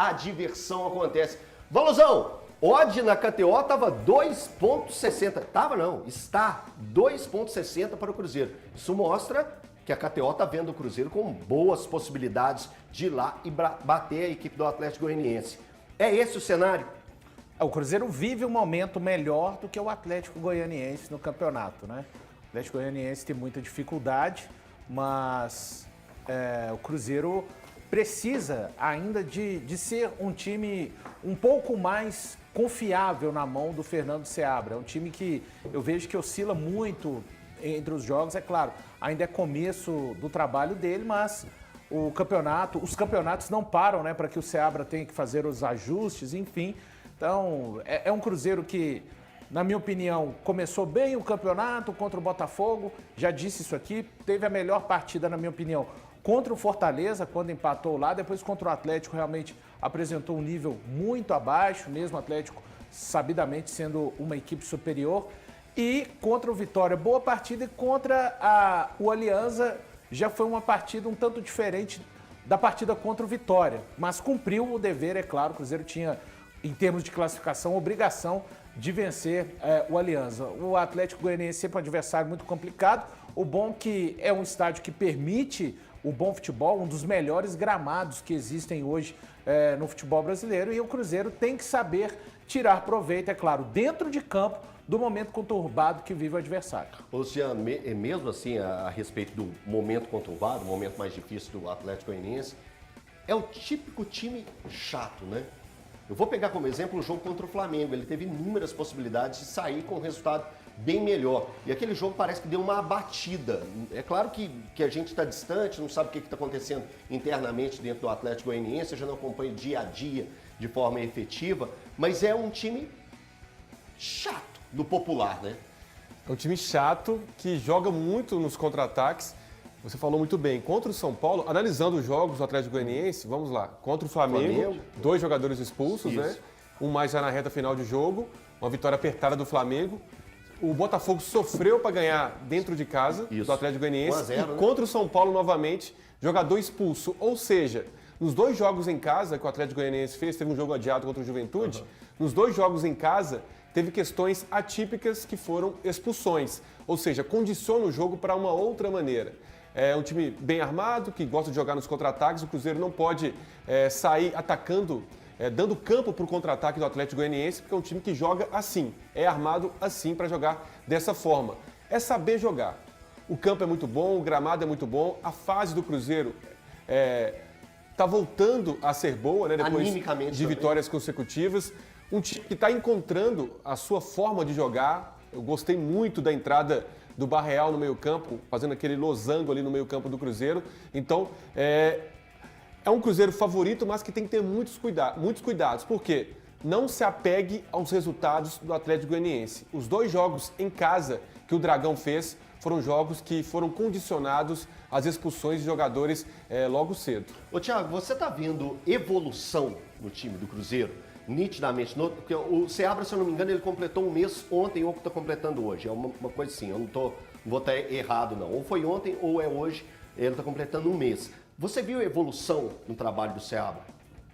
a diversão acontece. Valusão, odd na KTO estava 2,60. Tava não, está 2,60 para o Cruzeiro. Isso mostra que a KTO está vendo o Cruzeiro com boas possibilidades de ir lá e bater a equipe do Atlético Goianiense. É esse o cenário? O Cruzeiro vive um momento melhor do que o Atlético Goianiense no campeonato, né? O Atlético Goianiense tem muita dificuldade, mas o Cruzeiro precisa ainda de ser um time um pouco mais confiável na mão do Fernando Seabra. É um time que eu vejo que oscila muito entre os jogos, é claro, ainda é começo do trabalho dele, mas os campeonatos não param, né, para que o Seabra tenha que fazer os ajustes, enfim. Então, é um Cruzeiro que, na minha opinião, começou bem o campeonato contra o Botafogo, já disse isso aqui, teve a melhor partida, na minha opinião, contra o Fortaleza, quando empatou lá, depois contra o Atlético realmente apresentou um nível muito abaixo, mesmo o Atlético sabidamente sendo uma equipe superior, e contra o Vitória, boa partida, e contra o Alianza já foi uma partida um tanto diferente da partida contra o Vitória, mas cumpriu o dever, é claro, o Cruzeiro tinha, em termos de classificação, obrigação de vencer o Alianza. O Atlético Goianiense sempre um adversário muito complicado, o bom que é um estádio que permite o bom futebol, um dos melhores gramados que existem hoje no futebol brasileiro, e o Cruzeiro tem que saber tirar proveito, é claro, dentro de campo, do momento conturbado que vive o adversário. Luciano, mesmo assim, a respeito do momento conturbado, o momento mais difícil do Atlético Goianiense, é o típico time chato, né? Eu vou pegar como exemplo o jogo contra o Flamengo. Ele teve inúmeras possibilidades de sair com um resultado bem melhor. E aquele jogo parece que deu uma abatida. É claro que a gente está distante, não sabe o que está acontecendo internamente dentro do Atlético Goianiense, eu já não acompanho dia a dia de forma efetiva, mas é um time chato do popular, né? É um time chato que joga muito nos contra-ataques. Você falou muito bem. Contra o São Paulo, analisando os jogos do Atlético Goianiense, vamos lá. Contra o Flamengo. 2 jogadores expulsos, né? Um mais já na reta final de jogo. Uma vitória apertada do Flamengo. O Botafogo sofreu para ganhar dentro de casa do Atlético Goianiense. 1 a 0, e contra o São Paulo, novamente, jogador expulso. Ou seja, nos 2 jogos em casa que o Atlético Goianiense fez, teve um jogo adiado contra o Juventude, nos 2 jogos em casa, teve questões atípicas que foram expulsões. Ou seja, condiciona o jogo para uma outra maneira. É um time bem armado, que gosta de jogar nos contra-ataques. O Cruzeiro não pode sair atacando, dando campo para o contra-ataque do Atlético Goianiense, porque é um time que joga assim, é armado assim para jogar dessa forma. É saber jogar. O campo é muito bom, o gramado é muito bom, a fase do Cruzeiro está voltando a ser boa, né, depois de vitórias consecutivas. Um time que está encontrando a sua forma de jogar. Eu gostei muito da entrada do Barreal no meio-campo, fazendo aquele losango ali no meio-campo do Cruzeiro. Então, é um Cruzeiro favorito, mas que tem que ter muitos cuidados. Por quê? Não se apegue aos resultados do Atlético Goianiense. Os 2 jogos em casa que o Dragão fez foram jogos que foram condicionados às expulsões de jogadores logo cedo. Ô Thiago, você está vendo evolução no time do Cruzeiro? Nitidamente, porque o Seabra, se eu não me engano, ele completou um mês ontem ou está completando hoje, é uma coisa assim, eu não vou estar errado não, ou foi ontem ou é hoje, ele está completando um mês. Você viu evolução no trabalho do Seabra?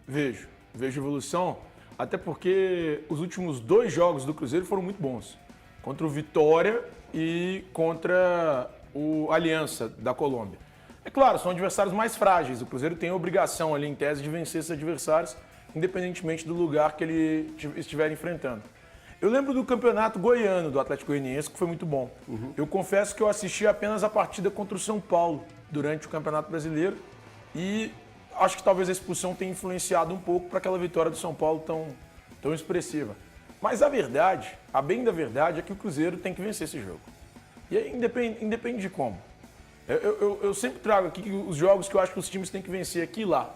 Vejo evolução, até porque os últimos 2 jogos do Cruzeiro foram muito bons, contra o Vitória e contra o Aliança da Colômbia. É claro, são adversários mais frágeis, o Cruzeiro tem a obrigação ali em tese de vencer esses adversários, independentemente do lugar que ele estiver enfrentando. Eu lembro do campeonato goiano do Atlético Goianiense, que foi muito bom. Eu confesso que eu assisti apenas a partida contra o São Paulo durante o Campeonato Brasileiro e acho que talvez a expulsão tenha influenciado um pouco para aquela vitória do São Paulo tão expressiva. Mas a verdade, a bem da verdade, é que o Cruzeiro tem que vencer esse jogo. E aí independe de como. Eu sempre trago aqui os jogos que eu acho que os times têm que vencer aqui e lá.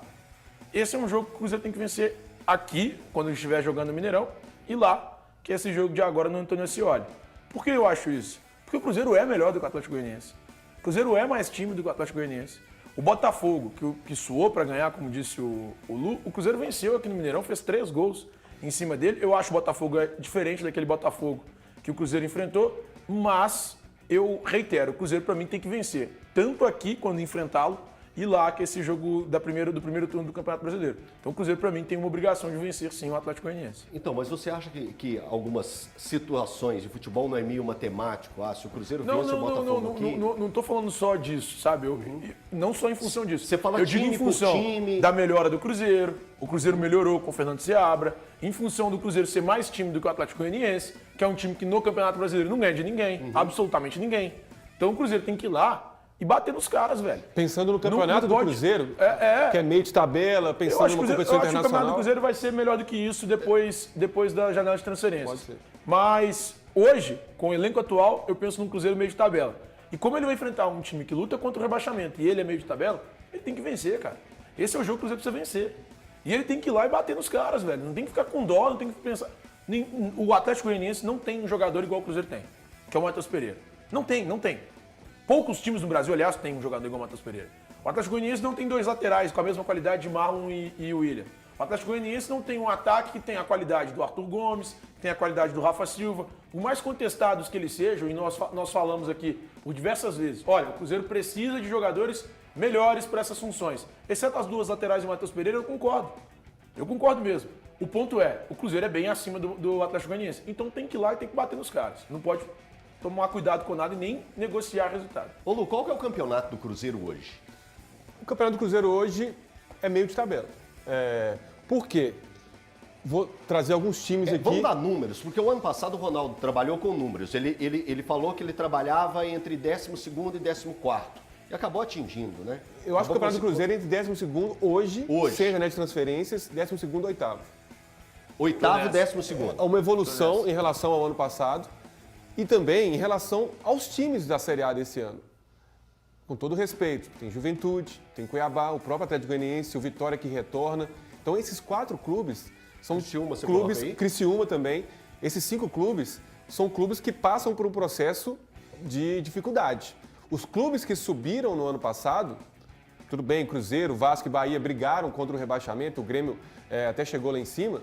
Esse é um jogo que o Cruzeiro tem que vencer aqui, quando ele estiver jogando no Mineirão, e lá, que é esse jogo de agora no Antônio Ascioli. Por que eu acho isso? Porque o Cruzeiro é melhor do que o Atlético Goianiense. O Cruzeiro é mais time do que o Atlético Goianiense. O Botafogo, que suou para ganhar, como disse o Lu, o Cruzeiro venceu aqui no Mineirão, fez 3 gols em cima dele. Eu acho o Botafogo diferente daquele Botafogo que o Cruzeiro enfrentou, mas eu reitero, o Cruzeiro para mim tem que vencer, tanto aqui quando enfrentá-lo, e lá, que é esse jogo do primeiro turno do Campeonato Brasileiro. Então o Cruzeiro, para mim, tem uma obrigação de vencer, sim, o Atlético Goianiense. Então, mas você acha que algumas situações de futebol não é meio matemático? Se o Cruzeiro vence o Botafogo aqui... Não estou falando só disso, sabe? Não só em função disso. Você fala eu digo time em função por time. da melhora do Cruzeiro. O Cruzeiro melhorou com o Fernando Seabra. Em função do Cruzeiro ser mais time do que o Atlético Goianiense, que é um time que no Campeonato Brasileiro não ganha de ninguém, absolutamente ninguém. Então o Cruzeiro tem que ir lá e bater nos caras, velho. Pensando no campeonato do Cruzeiro, que é meio de tabela, pensando numa competição eu acho que o Campeonato internacional. do Cruzeiro vai ser melhor do que isso depois da janela de transferências. Pode ser. Mas hoje, com o elenco atual, eu penso num Cruzeiro meio de tabela. E como ele vai enfrentar um time que luta contra o rebaixamento e ele é meio de tabela, ele tem que vencer, cara. Esse é o jogo que o Cruzeiro precisa vencer. E ele tem que ir lá e bater nos caras, velho. Não tem que ficar com dó, não tem que pensar. O Atlético Goianiense não tem um jogador igual o Cruzeiro tem, que é o Matheus Pereira. Não tem. Poucos times no Brasil, aliás, têm um jogador igual o Matheus Pereira. O Atlético Goianiense não tem dois laterais com a mesma qualidade de Marlon e William. O Atlético Goianiense não tem um ataque que tem a qualidade do Arthur Gomes, tem a qualidade do Rafa Silva. Por mais contestados que eles sejam, e nós falamos aqui por diversas vezes, olha, o Cruzeiro precisa de jogadores melhores para essas funções. Exceto as duas laterais do Matheus Pereira, eu concordo. Eu concordo mesmo. O ponto é, o Cruzeiro é bem acima do Atlético Goianiense. Então tem que ir lá e tem que bater nos caras. Não pode tomar cuidado com nada e nem negociar resultado. Ô Lu, qual que é o campeonato do Cruzeiro hoje? O campeonato do Cruzeiro hoje é meio de tabela. Por quê? Vou trazer alguns times aqui. Vamos dar números, porque o ano passado o Ronaldo trabalhou com números. Ele falou que ele trabalhava entre 12º e 14º. E acabou atingindo, né? Eu acho que o campeonato do Cruzeiro é entre 12º hoje, sem janela de transferências, 12º e 8º. 8º e 12º. Há uma evolução em relação ao ano passado e também em relação aos times da Série A desse ano. Com todo respeito, tem Juventude, tem Cuiabá, o próprio Atlético Goianiense, o Vitória que retorna. Então esses 4 clubes são Criciúma, você clubes, coloca aí? Criciúma também. Esses 5 clubes são clubes que passam por um processo de dificuldade. Os clubes que subiram no ano passado, tudo bem, Cruzeiro, Vasco e Bahia brigaram contra o rebaixamento, o Grêmio até chegou lá em cima,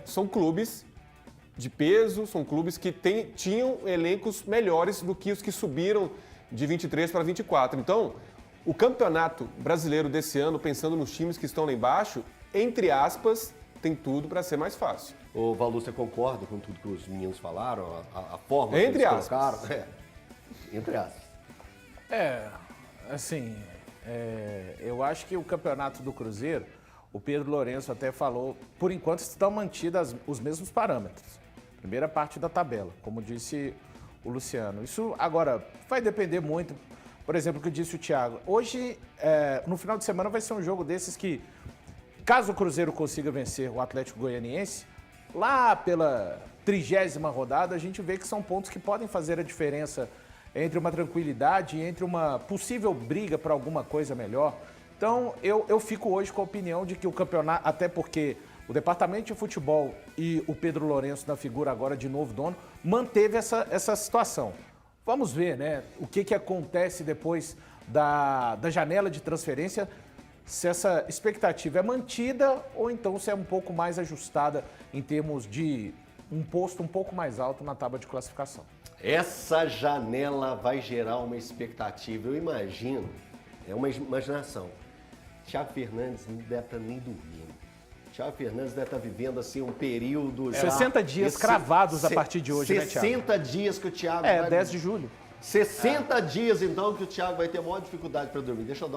são clubes de peso, são clubes que tinham elencos melhores do que os que subiram de 23 para 24. Então, o campeonato brasileiro desse ano, pensando nos times que estão lá embaixo, entre aspas, tem tudo para ser mais fácil. Ô Valu, você concorda com tudo que os meninos falaram? A forma Entre que eles aspas. colocaram? Entre aspas. Eu acho que o campeonato do Cruzeiro, o Pedro Lourenço até falou, por enquanto estão mantidos os mesmos parâmetros. Primeira parte da tabela, como disse o Luciano. Isso agora vai depender muito, por exemplo, o que disse o Thiago. Hoje, no final de semana, vai ser um jogo desses que, caso o Cruzeiro consiga vencer o Atlético Goianiense, lá pela 30ª rodada, a gente vê que são pontos que podem fazer a diferença entre uma tranquilidade e entre uma possível briga para alguma coisa melhor. Então, eu fico hoje com a opinião de que o campeonato, até porque o departamento de futebol e o Pedro Lourenço, na figura agora de novo dono, manteve essa situação. Vamos ver, né, o que acontece depois da janela de transferência, se essa expectativa é mantida ou então se é um pouco mais ajustada em termos de um posto um pouco mais alto na tábua de classificação. Essa janela vai gerar uma expectativa, eu imagino, é uma imaginação. Thiago Fernandes não deve estar nem dormindo. Thiago Fernandes deve estar vivendo assim um período... 60 dias cravados a partir de hoje, né, Thiago? 60 dias que o Thiago vai... 10 de julho. 60 dias, então, que o Thiago vai ter maior dificuldade para dormir. Deixa eu dar